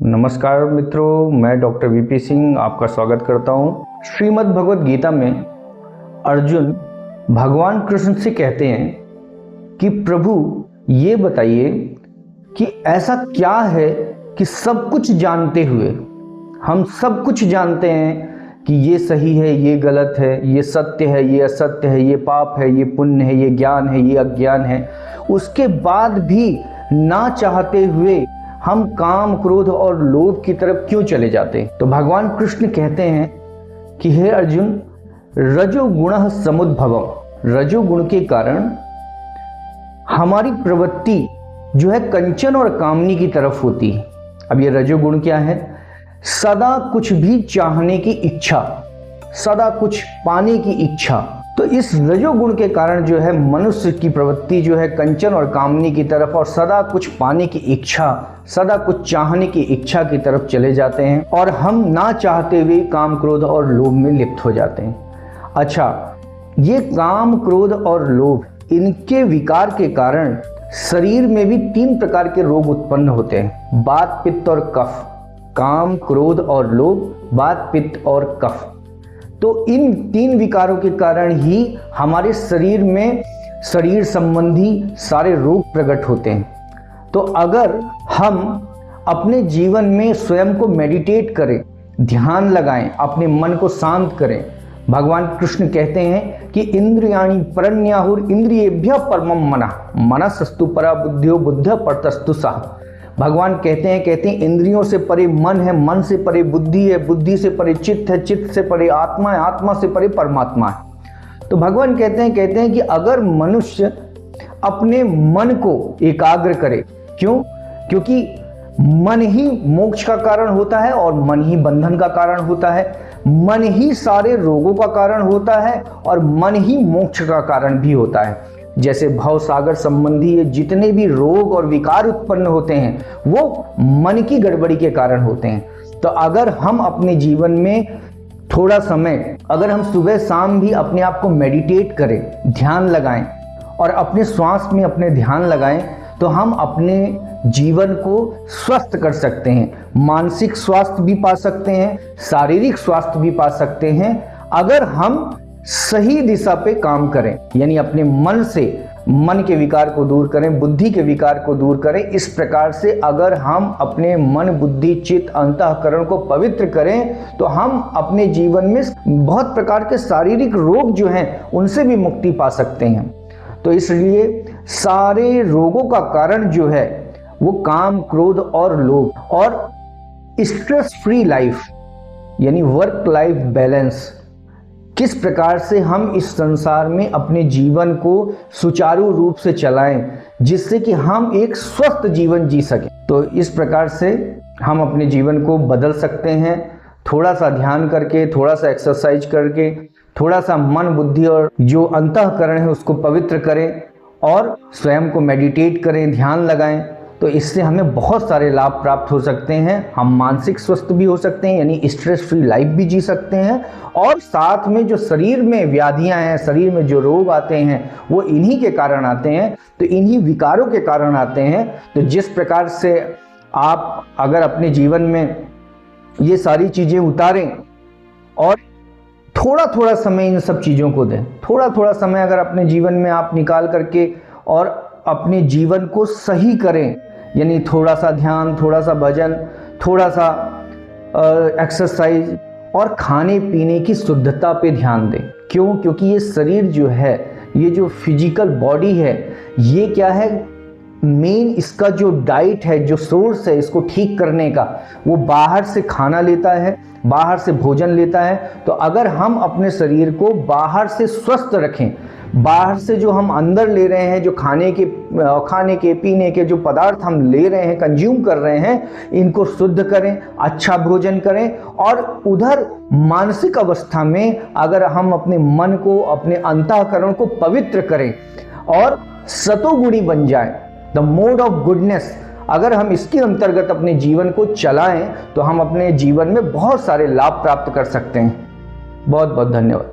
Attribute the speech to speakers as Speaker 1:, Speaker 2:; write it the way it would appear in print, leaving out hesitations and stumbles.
Speaker 1: नमस्कार मित्रों, मैं डॉक्टर वीपी सिंह आपका स्वागत करता हूँ। श्रीमद् भगवद गीता में अर्जुन भगवान कृष्ण से कहते हैं कि प्रभु ये बताइए कि ऐसा क्या है कि सब कुछ जानते हुए हम सब कुछ जानते हैं कि ये सही है, ये गलत है, ये सत्य है, ये असत्य है, ये पाप है, ये पुण्य है, ये ज्ञान है, ये अज्ञान है, उसके बाद भी ना चाहते हुए हम काम, क्रोध और लोभ की तरफ क्यों चले जाते हैं। तो भगवान कृष्ण कहते हैं कि हे अर्जुन, रजोगुण समुद्भवम, रजोगुण के कारण हमारी प्रवृत्ति जो है कंचन और कामनी की तरफ होती है। अब ये रजोगुण क्या है? सदा कुछ भी चाहने की इच्छा, सदा कुछ पाने की इच्छा। तो इस रजोगुण के कारण जो है मनुष्य की प्रवृत्ति जो है कंचन और कामनी की तरफ और सदा कुछ पाने की इच्छा, सदा कुछ चाहने की इच्छा की तरफ चले जाते हैं और हम ना चाहते हुए काम, क्रोध और लोभ में लिप्त हो जाते हैं। अच्छा, ये काम, क्रोध और लोभ, इनके विकार के कारण शरीर में भी 3 प्रकार के रोग उत्पन्न होते हैं: वात, पित्त और कफ। काम, क्रोध और लोभ, वात, पित्त और कफ। तो इन 3 विकारों के कारण ही हमारे शरीर में शरीर संबंधी सारे रोग प्रकट होते हैं। तो अगर हम अपने जीवन में स्वयं को मेडिटेट करें, ध्यान लगाएं, अपने मन को शांत करें, भगवान कृष्ण कहते हैं कि इंद्रियाणि परन्याहुर इंद्रियेभ्यः परमं मनः, मनसस्तु परा बुद्धियो बुद्ध परतस्तु सः। भगवान कहते हैं इंद्रियों से परे मन है, मन से परे बुद्धि है, बुद्धि से परे चित्त है, चित्त से परे आत्मा है, आत्मा से परे परमात्मा है। तो भगवान कहते हैं कि अगर मनुष्य अपने मन को एकाग्र करे, क्यों? क्योंकि मन ही मोक्ष का कारण होता है और मन ही बंधन का कारण होता है, मन ही सारे रोगों का कारण होता है और मन ही मोक्ष का कारण भी होता है। जैसे भव सागर संबंधी ये जितने भी रोग और विकार उत्पन्न होते हैं वो मन की गड़बड़ी के कारण होते हैं। तो अगर हम अपने जीवन में थोड़ा समय, अगर हम सुबह शाम भी अपने आप को मेडिटेट करें, ध्यान लगाएं और अपने श्वास में अपने ध्यान लगाएं, तो हम अपने जीवन को स्वस्थ कर सकते हैं। मानसिक स्वास्थ्य भी पा सकते हैं, शारीरिक स्वास्थ्य भी पा सकते हैं, अगर हम सही दिशा पे काम करें, यानी अपने मन से मन के विकार को दूर करें, बुद्धि के विकार को दूर करें। इस प्रकार से अगर हम अपने मन, बुद्धि, चित्त, अंतःकरण को पवित्र करें तो हम अपने जीवन में बहुत प्रकार के शारीरिक रोग जो हैं उनसे भी मुक्ति पा सकते हैं। तो इसलिए सारे रोगों का कारण जो है वो काम, क्रोध और लोभ और स्ट्रेस फ्री लाइफ यानी वर्क लाइफ बैलेंस, किस प्रकार से हम इस संसार में अपने जीवन को सुचारू रूप से चलाएं जिससे कि हम एक स्वस्थ जीवन जी सकें। तो इस प्रकार से हम अपने जीवन को बदल सकते हैं। थोड़ा सा ध्यान करके, थोड़ा सा एक्सरसाइज करके, थोड़ा सा मन, बुद्धि और जो अंतःकरण है उसको पवित्र करें और स्वयं को मेडिटेट करें, ध्यान लगाएं। तो इससे हमें बहुत सारे लाभ प्राप्त हो सकते हैं। हम मानसिक स्वस्थ भी हो सकते हैं, यानी स्ट्रेस फ्री लाइफ भी जी सकते हैं, और साथ में जो शरीर में व्याधियां हैं, शरीर में जो रोग आते हैं वो इन्हीं के कारण आते हैं, तो इन्हीं विकारों के कारण आते हैं। तो जिस प्रकार से आप अगर अपने जीवन में ये सारी चीज़ें उतारें और थोड़ा थोड़ा समय इन सब चीज़ों को दें, थोड़ा थोड़ा समय अगर अपने जीवन में आप निकाल करके और अपने जीवन को सही करें, यानी थोड़ा सा ध्यान, थोड़ा सा भजन, थोड़ा सा एक्सरसाइज और खाने पीने की शुद्धता पे ध्यान दें। क्यों? क्योंकि ये शरीर जो है, ये जो फिजिकल बॉडी है, ये क्या है, मेन इसका जो डाइट है, जो सोर्स है इसको ठीक करने का, वो बाहर से खाना लेता है, बाहर से भोजन लेता है। तो अगर हम अपने शरीर को बाहर से स्वस्थ रखें, बाहर से जो हम अंदर ले रहे हैं, जो खाने के पीने के जो पदार्थ हम ले रहे हैं, कंज्यूम कर रहे हैं, इनको शुद्ध करें, अच्छा भोजन करें। और उधर मानसिक अवस्था में अगर हम अपने मन को, अपने अंतःकरण को पवित्र करें और सतोगुणी बन जाएं, द मोड ऑफ गुडनेस, अगर हम इसके अंतर्गत अपने जीवन को चलाएं तो हम अपने जीवन में बहुत सारे लाभ प्राप्त कर सकते हैं। बहुत बहुत धन्यवाद।